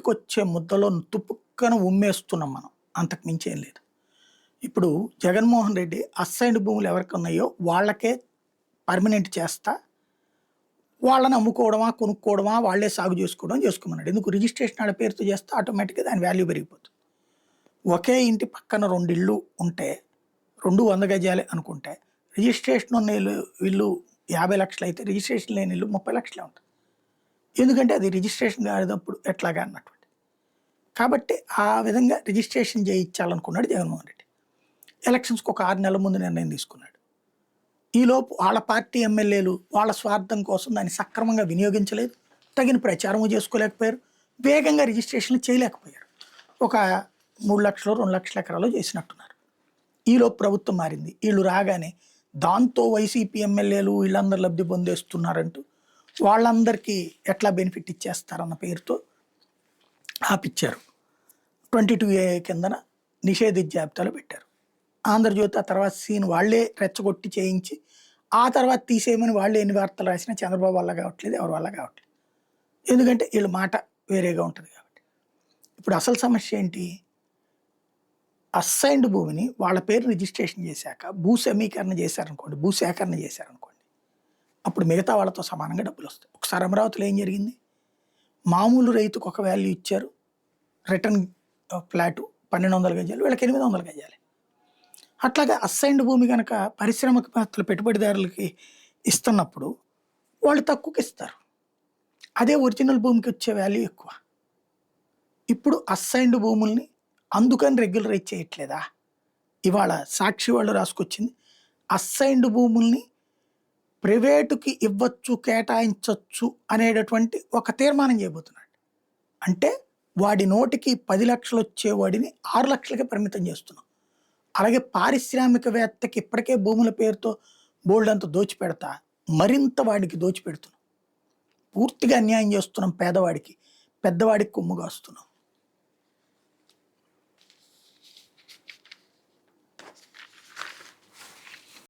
నోటికొచ్చే ముద్దలో తుపుక్కన ఉమ్మేస్తున్నాం మనం. అంతకు మించి ఏం లేదు. ఇప్పుడు జగన్మోహన్ రెడ్డి అసైన్డ్ భూములు ఎవరికి ఉన్నాయో వాళ్ళకే పర్మనెంట్ చేస్తా, వాళ్ళని అమ్ముకోవడమా, కొనుక్కోవడమా, వాళ్ళే సాగు చేసుకోవడం చేసుకోమన్నాడు. ఎందుకు? రిజిస్ట్రేషన్ ఆడ పేరుతో చేస్తే ఆటోమేటిక్‌గా దాని వాల్యూ పెరిగిపోతుంది. ఒకే ఇంటి పక్కన 2 ఇళ్ళు ఉంటే, 2 100 గజాలే అనుకుంటే, రిజిస్ట్రేషన్ ఉన్న ఇల్లు 50,00,000 అయితే రిజిస్ట్రేషన్ లేని ఇల్లు 30,00,000 ఉంటుంది. ఎందుకంటే అది రిజిస్ట్రేషన్ కాదప్పుడు ఎట్లాగా అన్నటువంటి. కాబట్టి ఆ విధంగా రిజిస్ట్రేషన్ చేయించాలనుకున్నాడు జగన్మోహన్ రెడ్డి. ఎలక్షన్స్‌కి ఒక 6 నెలల ముందు నిర్ణయం తీసుకున్నాడు. ఈలోపు వాళ్ళ పార్టీ ఎమ్మెల్యేలు వాళ్ళ స్వార్థం కోసం దాన్ని సక్రమంగా వినియోగించలేదు, తగిన ప్రచారము చేసుకోలేకపోయారు, వేగంగా రిజిస్ట్రేషన్లు చేయలేకపోయారు. ఒక 3,00,000 2,00,000 ఎకరాలు చేసినట్టున్నారు. ఈలోపు ప్రభుత్వం మారింది. వీళ్ళు రాగానే దాంతో వైసీపీ ఎమ్మెల్యేలు వీళ్ళందరూ లబ్ధి పొందేస్తున్నారంటూ వాళ్ళందరికీ ఎట్లా బెనిఫిట్ ఇచ్చేస్తారన్న పేరుతో ఆపిచ్చారు. 22A కిందన నిషేధిత జాబితాలో పెట్టారు. ఆంధ్రజ్యోతి ఆ తర్వాత సీన్ వాళ్ళే రెచ్చగొట్టి చేయించి ఆ తర్వాత తీసేయమని వాళ్ళు ఎన్ని వార్తలు రాసినా చంద్రబాబు వల్ల కావట్లేదు, ఎవరి వల్ల కావట్లేదు. ఎందుకంటే వీళ్ళ మాట వేరేగా ఉంటుంది కాబట్టి. ఇప్పుడు అసలు సమస్య ఏంటి? అసైన్డ్ భూమిని వాళ్ళ పేరు రిజిస్ట్రేషన్ చేశాక భూ సమీకరణ చేశారనుకోండి, భూ సేకరణ చేశారనుకోండి, అప్పుడు మిగతా వాళ్ళతో సమానంగా డబ్బులు వస్తాయి. ఒకసారి అమరావతిలో ఏం జరిగింది? మామూలు రైతుకు ఒక వాల్యూ ఇచ్చారు, రిటర్న్ ఫ్లాటు 1,200 గజాలు, వీళ్ళకి 800 గజాలే. అట్లాగే అసైన్డ్ భూమి కనుక పారిశ్రామికవేత్తలు పెట్టుబడిదారులకి ఇస్తున్నప్పుడు వాళ్ళు తక్కువకి ఇస్తారు. అదే ఒరిజినల్ భూమికి వచ్చే వాల్యూ ఎక్కువ. ఇప్పుడు అసైన్డ్ భూముల్ని అందుకని రెగ్యులరైజ్ చేయట్లేదా? ఇవాళ సాక్షి వాళ్ళు రాసుకొచ్చింది, అసైన్డ్ భూముల్ని ప్రైవేటుకి ఇవ్వచ్చు, కేటాయించవచ్చు అనేటటువంటి ఒక తీర్మానం చేయబోతున్నాడు. అంటే వాడి నోటికి 10 లక్షలు వచ్చేవాడిని 6 లక్షలకే పరిమితం చేస్తున్నాం. అలాగే పారిశ్రామికవేత్తకి ఇప్పటికే భూముల పేరుతో బోల్డంత దోచిపెడతా మరింత వాడికి దోచిపెడుతున్నాం. పూర్తిగా అన్యాయం చేస్తున్నాం. పేదవాడికి, పెద్దవాడికి కొమ్ము కాస్తున్నాం.